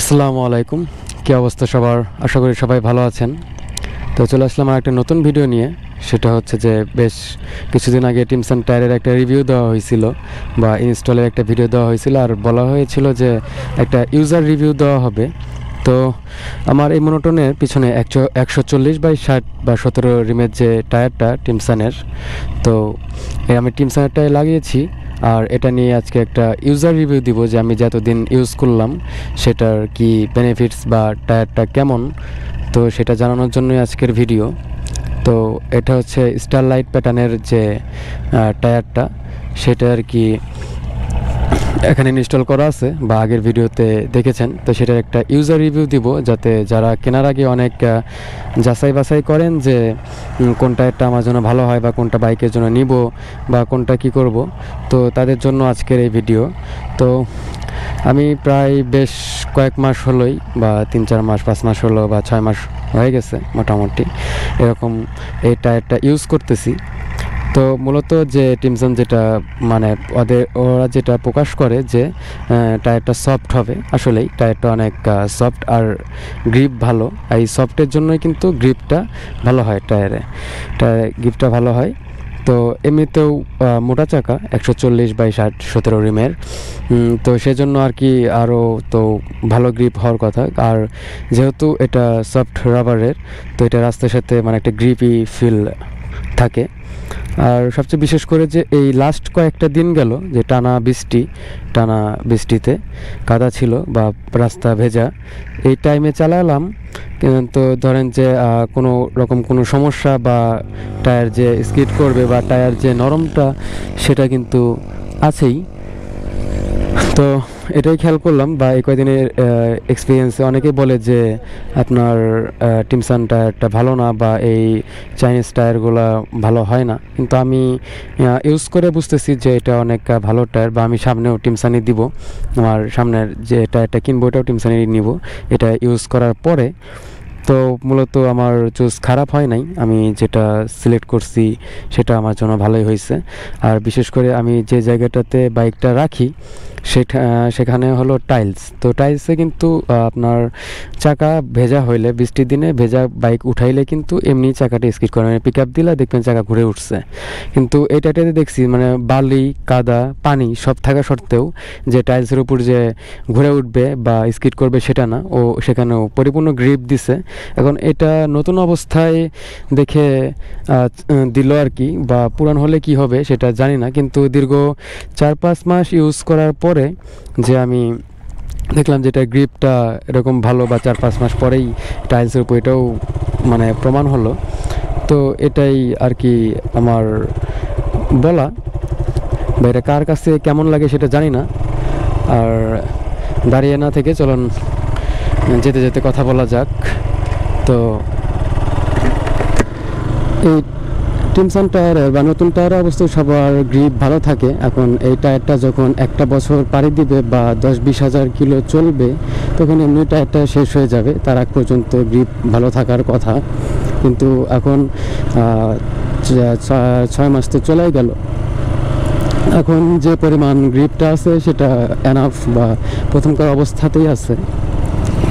আসসালামু আলাইকুম, কি অবস্থা সবার? আশা করি সবাই ভালো আছেন। তো চলে আসলাম আর একটা নতুন ভিডিও নিয়ে। সেটা হচ্ছে যে বেশ কিছুদিন আগে টিমসন টায়ারের একটা রিভিউ দেওয়া হয়েছিল বা ইনস্টলের একটা ভিডিও দেওয়া হয়েছিল, আর বলা হয়েছিল যে একটা ইউজার রিভিউ দেওয়া হবে। তো আমার এই মনোটনের পিছনে 140/60 বা 17 রিমের যে টায়ারটা টিমসনের, তো আমি টিমসনেরটাই লাগিয়েছি। আর এটা নিয়ে আজকে একটা ইউজার রিভিউ দিব যে আমি যতদিন ইউজ করলাম সেটার কি বেনিফিটস বা টায়ারটা কেমন, তো সেটা জানানোর জন্যই আজকের ভিডিও। তো এটা হচ্ছে স্টারলাইট প্যাটার্নের যে টায়ারটা, সেটা আর কি এখানে ইনস্টল করা আছে বা আগের ভিডিওতে দেখেছেন। তো সেটার একটা ইউজার রিভিউ দিব, যাতে যারা কেনার আগে অনেক যাচাই বাছাই করেন যে কোন টায়ারটা আমার জন্য ভালো হয় বা কোনটা বাইকের জন্য নিব বা কোনটা কি করব, তো তাদের জন্য আজকের এই ভিডিও। তো আমি প্রায় বেশ কয়েক মাস হলোই, বা 3-4 মাস 5 মাস হলো বা 6 মাস হয়ে গেছে মোটামুটি এরকম এই টায়ারটা ইউজ করতেছি। তো মূলত যে টিমসন যেটা মানে ওরা যেটা প্রকাশ করে যে টায়ারটা সফট হবে, আসলেই টায়ারটা অনেক সফট আর গ্রিপ ভালো। এই সফটের জন্যই কিন্তু গ্রিপটা ভালো হয়, টায়ারে গ্রিপটা ভালো হয়। তো এমনিতেও মোটা চাকা 140/60 রিমের, তো সেজন্য আর কি আরও তো ভালো গ্রিপ হওয়ার কথা। আর যেহেতু এটা সফট রাবারের, তো এটা রাস্তার সাথে মানে একটা গ্রিপি ফিল থাকে। আর সবচেয়ে বিশেষ করে যে এই লাস্ট কয়েকটা দিন গেল যে টানা বৃষ্টিতে কাদা ছিল বা রাস্তা ভেজা, এই টাইমে চালালাম, কিন্তু ধরেন যে কোনো সমস্যা বা টায়ার যে স্কিড করবে বা টায়ার যে নরমটা, সেটা কিন্তু আছেই। তো এটাই খেয়াল করলাম, বা এই কয়েকদিনের এক্সপিরিয়েন্সে অনেকেই বলে যে আপনার টিমসন টায়ারটা ভালো না বা এই চাইনিজ টায়ারগুলো ভালো হয় না, কিন্তু আমি ইউজ করে বুঝতেছি যে এটা অনেক ভালো টায়ার। বা আমি সামনেও টিমসানই দিব, আমার সামনের যে টায়ারটা কিনবো এটাও টিমসানই নিব এটা ইউজ করার পরে। তো মূলত আমার চুজ খারাপ হয় নাই, আমি যেটা সিলেক্ট করছি সেটা আমার জন্য ভালোই হয়েছে। আর বিশেষ করে আমি যে জায়গাটাতে বাইকটা রাখি সেখানে হলো টাইলস। তো টাইলসে কিন্তু আপনার চাকা ভেজা হইলে, বৃষ্টির দিনে ভেজা বাইক উঠাইলে কিন্তু এমনি চাকাটা স্কিড করে, মানে পিক আপ দিলে দেখবেন চাকা ঘুরে উঠছে। কিন্তু এটাতে দেখছি মানে বালি, কাদা, পানি সব থাকা সত্ত্বেও যে টাইলসের উপর যে ঘুরে উঠবে বা স্কিড করবে সেটা না, ও সেখানেও পরিপূর্ণ গ্রিপ দিছে। এখন এটা নতুন অবস্থায় দেখে দিল আর কি, বা পুরান হলে কি হবে সেটা জানি না, কিন্তু দীর্ঘ 4-5 মাস ইউজ করার পরে যে আমি দেখলাম যে এটা গ্রিপটা এরকম ভালো, বা 4-5 মাস পরেই টাইলসের উপর এটাও মানে প্রমাণ হলো। তো এটাই আর কি আমার বলা, বা এটা কার কাছে কেমন লাগে সেটা জানি না। আর দাঁড়িয়ে না থেকে চলুন যেতে যেতে কথা বলা যাক। তো এই টিমসন টায়ারের বা নতুন টায়ারের অবশ্যই সবার গ্রিপ ভালো থাকে। এখন এই টায়ারটা যখন একটা বছর পাড়ি দিবে বা 10-20 হাজার কিলো চলবে, তখন এমনি টায়ারটা শেষ হয়ে যাবে, তার আগ পর্যন্ত গ্রিপ ভালো থাকার কথা। কিন্তু এখন 6 মাস তো চলেই গেল, এখন যে পরিমাণ গ্রিপটা আছে সেটা এনাফ বা প্রথমকার অবস্থাতেই আছে।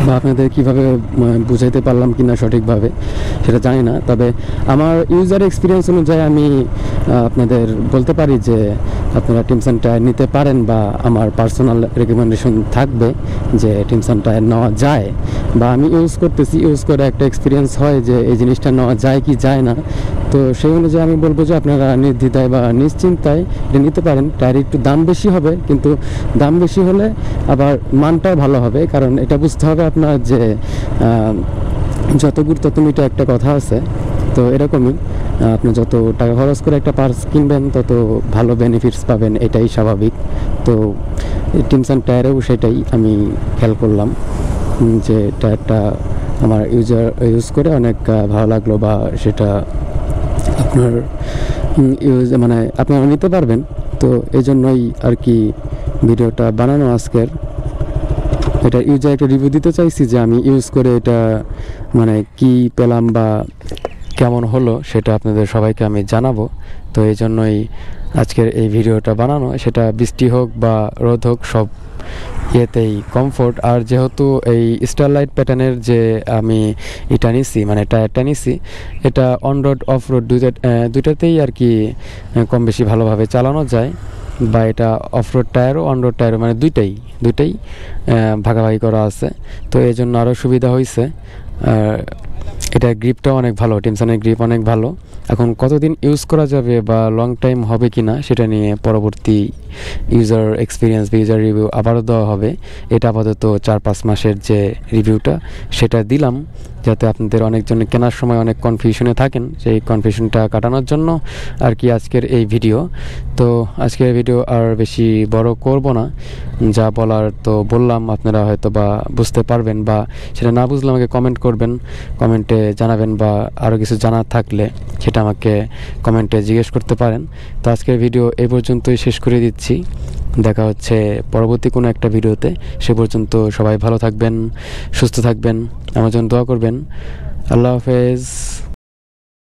বা আপনাদের কীভাবে বুঝাইতে পারলাম কি না সঠিকভাবে সেটা জানি না, তবে আমার ইউজার এক্সপিরিয়েন্স অনুযায়ী আমি আপনাদের বলতে পারি যে আপনারা টিমসন টায়ার নিতে পারেন, বা আমার পার্সোনাল রেকমেন্ডেশন থাকবে যে টিমসন টায়ার নেওয়া যায়, বা আমি ইউজ করতেছি, ইউজ করে একটা এক্সপিরিয়েন্স হয় যে এই জিনিসটা নেওয়া যায় কি যায় না। তো সেই অনুযায়ী আমি বলবো যে আপনারা নির্দ্বিধায় বা নিশ্চিন্তায় নিতে পারেন। টায়ার একটু দাম বেশি হবে, কিন্তু দাম বেশি হলে আবার মানটাও ভালো হবে, কারণ এটা বুঝতে হবে আপনার যে যত গুড় তত মিঠা একটা কথা আছে। তো এরকমই আপনি যত টাকা খরচ করে একটা পার্স কিনবেন তত ভালো বেনিফিটস পাবেন, এটাই স্বাভাবিক। তো টিমসন টায়ারেও সেটাই আমি খেয়াল করলাম যে টায়ারটা আমার ইউজ করে অনেক ভালো লাগলো, বা সেটা আপনার মানে আপনারা নিতে পারবেন। তো এই জন্যই আর কি ভিডিওটা বানানো আজকের। এটা ইউজার একটা রিভিউ দিতে চাইছি যে আমি ইউজ করে এটা মানে কি পেলাম বা কেমন হলো সেটা আপনাদের সবাইকে আমি জানাবো। তো এই জন্যই আজকের এই ভিডিওটা বানানো, সেটা বৃষ্টি হোক বা রোদ হোক সব ইয়েতেই কমফোর্ট। আর যেহেতু এই স্টারলাইট প্যাটার্নের যে আমি এটা নিছি মানে টায়ারটা নিছি, এটা অন রোড অফ রোড দুইটাতেই আর কি কম বেশি ভালোভাবে চালানো যায়, বা এটা অফ রোড টায়ারও অন রোড টায়ারও মানে দুইটাই ভাগাভাগি করা আছে। তো এই জন্য আরও সুবিধা হয়েছে। এটার গ্রিপটাও অনেক ভালো, টিমসনের গ্রিপ অনেক ভালো। এখন কতদিন ইউজ করা যাবে বা লং টাইম হবে কি না সেটা নিয়ে পরবর্তী ইউজার এক্সপিরিয়েন্স বা ইউজার রিভিউ আবারও দেওয়া হবে। এটা আপাতত 4-5 মাসের যে রিভিউটা সেটা দিলাম, যাতে আপনাদের অনেকজন কেনার সময় অনেক কনফিউশনে থাকেন, সেই কনফিউশনটা কাটানোর জন্য আর কি আজকের এই ভিডিও। তো আজকের ভিডিও আর বেশি বড় করব না, যা বলার তো বললাম, আপনারা হয়তো বা বুঝতে পারবেন, বা সেটা না বুঝলে আমাকে কমেন্ট করবেন, কমেন্টে জানাবেন, বা আরও কিছু জানার থাকলে সেটা আমাকে কমেন্টে জিজ্ঞেস করতে পারেন। তো আজকের ভিডিও এই পর্যন্তই শেষ করে দিচ্ছি। দেখা হচ্ছে পরবর্তী কোনো একটা ভিডিওতে। সে পর্যন্ত সবাই ভালো থাকবেন, সুস্থ থাকবেন, আমার জন্য দোয়া করবেন। আল্লাহ হাফেজ।